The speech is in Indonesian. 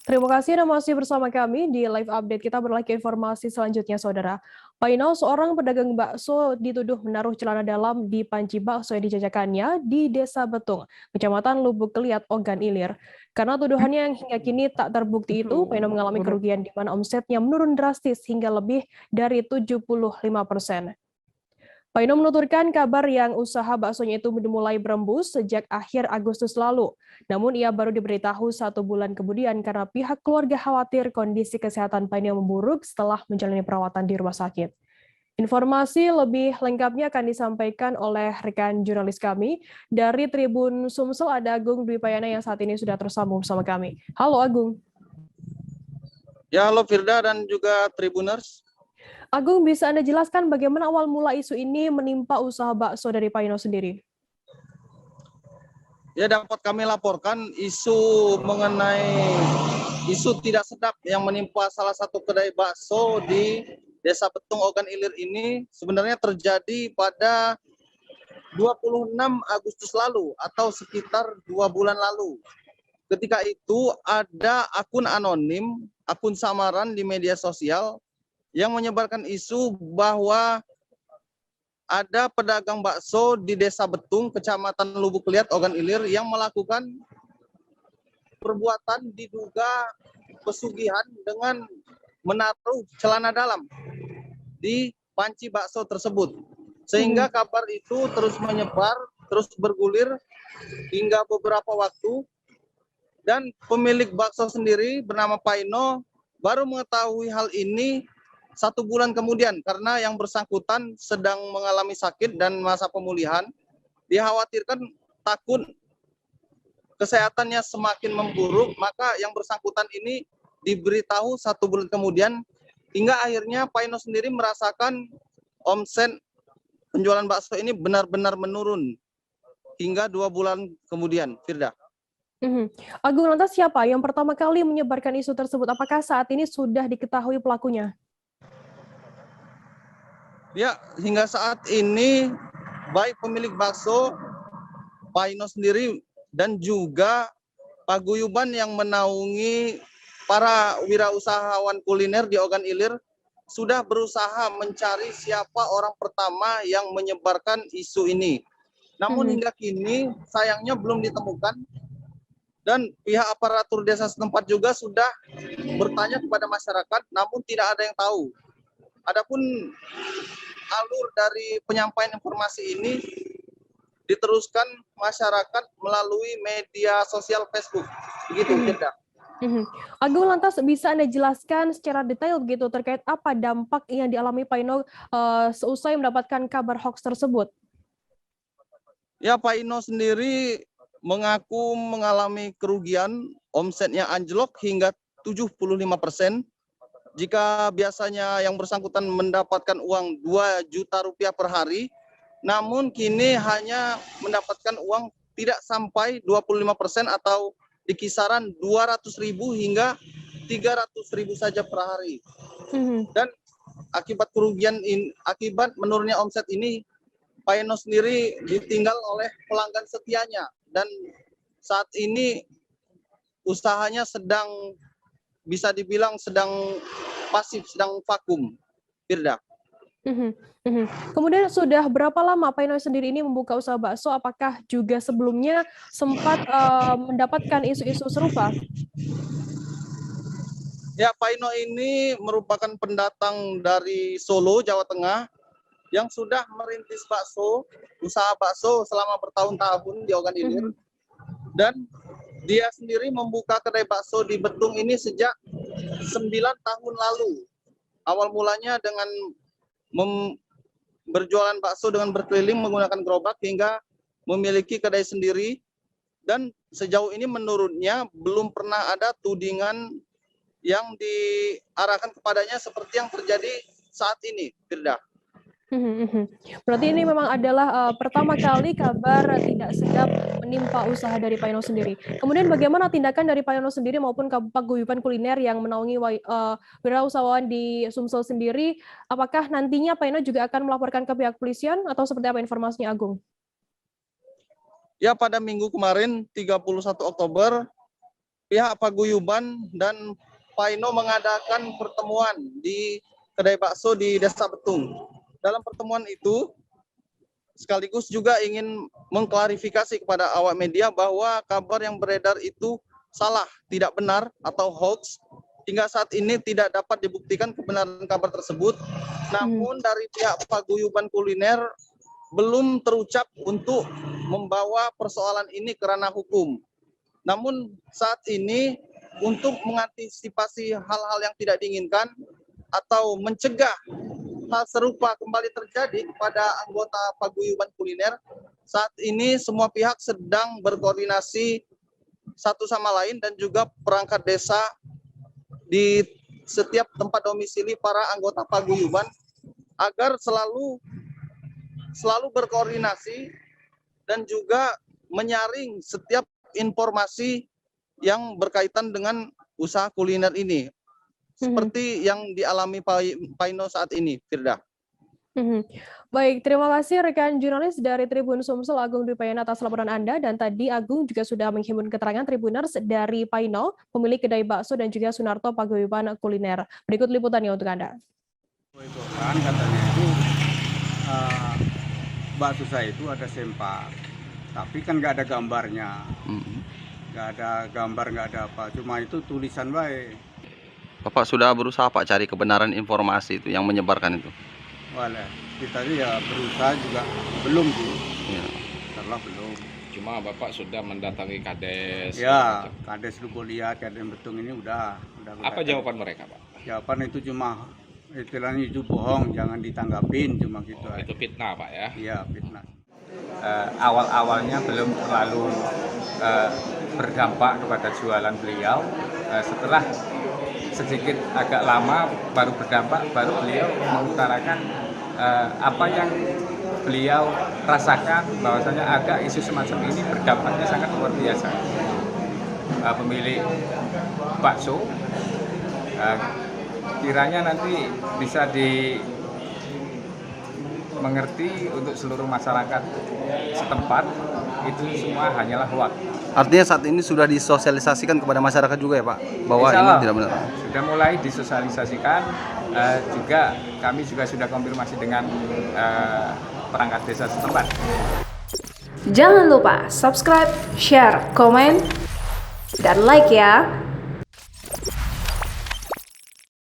Terima kasih Anda masih bersama kami di live update. Kita beralih ke informasi selanjutnya, Saudara. Paino, seorang pedagang bakso dituduh menaruh celana dalam di panci bakso yang dijajakannya di Desa Betung, Kecamatan Lubuk Keliat, Ogan Ilir. Karena tuduhannya yang hingga kini tak terbukti itu, Paino mengalami kerugian di mana omsetnya menurun drastis hingga lebih dari 75%. Paino menuturkan kabar yang usaha baksonya itu dimulai berembus sejak akhir Agustus lalu. Namun ia baru diberitahu 1 bulan kemudian karena pihak keluarga khawatir kondisi kesehatan Paino memburuk setelah menjalani perawatan di rumah sakit. Informasi lebih lengkapnya akan disampaikan oleh rekan jurnalis kami. Dari Tribun Sumsel ada Agung Dwi Payana yang saat ini sudah tersambung bersama kami. Halo Agung. Ya, halo Firda dan juga Tribuners. Agung, bisa Anda jelaskan bagaimana awal mula isu ini menimpa usaha bakso dari Paino sendiri? Ya, dapat kami laporkan isu mengenai isu tidak sedap yang menimpa salah satu kedai bakso di Desa Betung, Ogan Ilir ini sebenarnya terjadi pada 26 Agustus lalu atau sekitar 2 bulan lalu. Ketika itu ada akun anonim, akun samaran di media sosial yang menyebarkan isu bahwa ada pedagang bakso di Desa Betung, Kecamatan Lubuk Liat, Ogan Ilir yang melakukan perbuatan diduga pesugihan dengan menaruh celana dalam di panci bakso tersebut. Sehingga kabar itu terus menyebar, terus bergulir hingga beberapa waktu. Dan pemilik bakso sendiri bernama Paino baru mengetahui hal ini 1 bulan kemudian karena yang bersangkutan sedang mengalami sakit dan masa pemulihan. Dikhawatirkan takut kesehatannya semakin memburuk, maka yang bersangkutan ini diberitahu 1 bulan kemudian hingga akhirnya Paino sendiri merasakan omset penjualan bakso ini benar-benar menurun hingga 2 bulan kemudian, Firda. Agung, lantas siapa yang pertama kali menyebarkan isu tersebut? Apakah saat ini sudah diketahui pelakunya? Ya, hingga saat ini baik pemilik bakso, Paino sendiri, dan juga paguyuban yang menaungi para wirausahawan kuliner di Ogan Ilir sudah berusaha mencari siapa orang pertama yang menyebarkan isu ini. Namun hingga kini sayangnya belum ditemukan dan pihak aparatur desa setempat juga sudah bertanya kepada masyarakat namun tidak ada yang tahu. Adapun alur dari penyampaian informasi ini diteruskan masyarakat melalui media sosial Facebook. Begitu, Firda. Agung, lantas bisa Anda jelaskan secara detail begitu terkait apa dampak yang dialami Paino seusai mendapatkan kabar hoax tersebut? Ya, Paino sendiri mengaku mengalami kerugian, omsetnya anjlok hingga 75%. Jika biasanya yang bersangkutan mendapatkan uang 2 juta rupiah per hari, namun kini hanya mendapatkan uang tidak sampai 25% atau di kisaran 200.000 hingga 300.000 saja per hari. Dan akibat kerugian ini, akibat menurunnya omset ini, Paino sendiri ditinggal oleh pelanggan setianya dan saat ini usahanya sedang bisa dibilang sedang pasif, sedang vakum, Firda. Kemudian sudah berapa lama Paino sendiri ini membuka usaha bakso? Apakah juga sebelumnya sempat mendapatkan isu-isu serupa? Ya, Paino ini merupakan pendatang dari Solo, Jawa Tengah, yang sudah merintis bakso, usaha bakso selama bertahun-tahun di Ogan Ilir. Dan dia sendiri membuka kedai bakso di Betung ini sejak 9 tahun lalu. Awal mulanya dengan berjualan bakso dengan berkeliling menggunakan gerobak hingga memiliki kedai sendiri. Dan sejauh ini menurutnya belum pernah ada tudingan yang diarahkan kepadanya seperti yang terjadi saat ini, Firda. Berarti ini memang adalah pertama kali kabar tidak sedap menimpa usaha dari Paino sendiri. Kemudian bagaimana tindakan dari Paino sendiri maupun paguyuban kuliner yang menaungi wirausahawan di Sumsel sendiri? Apakah nantinya Paino juga akan melaporkan ke pihak polisian atau seperti apa informasinya, Agung? Ya, pada minggu kemarin 31 Oktober pihak paguyuban dan Paino mengadakan pertemuan di kedai bakso di Desa Betung. Dalam pertemuan itu, sekaligus juga ingin mengklarifikasi kepada awak media bahwa kabar yang beredar itu salah, tidak benar atau hoax. Hingga saat ini tidak dapat dibuktikan kebenaran kabar tersebut. Namun dari pihak paguyuban kuliner belum terucap untuk membawa persoalan ini ke ranah hukum. Namun saat ini untuk mengantisipasi hal-hal yang tidak diinginkan atau mencegah hal serupa kembali terjadi kepada anggota paguyuban kuliner, saat ini semua pihak sedang berkoordinasi satu sama lain dan juga perangkat desa di setiap tempat domisili para anggota paguyuban agar selalu berkoordinasi dan juga menyaring setiap informasi yang berkaitan dengan usaha kuliner ini. Seperti yang dialami Paino saat ini, Firda. Baik, terima kasih rekan jurnalis dari Tribun Sumsel Agung Dwi Payana atas laporan Anda, dan tadi Agung juga sudah menghimpun keterangan Tribuners dari Paino, pemilik kedai bakso dan juga Sunarto paguyuban kuliner. Berikut liputannya untuk Anda. Itu kan katanya itu bakso saya itu ada sempak, tapi kan nggak ada gambarnya, nggak ada gambar, nggak ada apa, cuma itu tulisan baik. Bapak sudah berusaha Pak cari kebenaran informasi itu yang menyebarkan itu? Walah, kita ya berusaha juga belum sih, Ya. karena belum. Cuma Bapak sudah mendatangi Kades. Ya, Kades Lubolia, Kades Betung ini udah. Apa jawaban mereka, Pak? Jawaban itu cuma istilahnya itu bohong, jangan ditanggapin, cuma gitu. Oh, itu fitnah, Pak ya? Iya, fitnah. Awal-awalnya belum terlalu berdampak kepada jualan beliau. Setelah sedikit agak lama baru berdampak, baru beliau mengutarakan apa yang beliau rasakan, bahwasanya ada isu semacam ini berdampaknya sangat luar biasa. Pemilik bakso kiranya nanti bisa mengerti untuk seluruh masyarakat setempat, itu semua hanyalah hoax. Artinya saat ini sudah disosialisasikan kepada masyarakat juga ya Pak, bahwa ini tidak benar. Sudah mulai disosialisasikan, juga kami juga sudah konfirmasi dengan perangkat desa setempat. Jangan lupa subscribe, share, komen, dan like ya.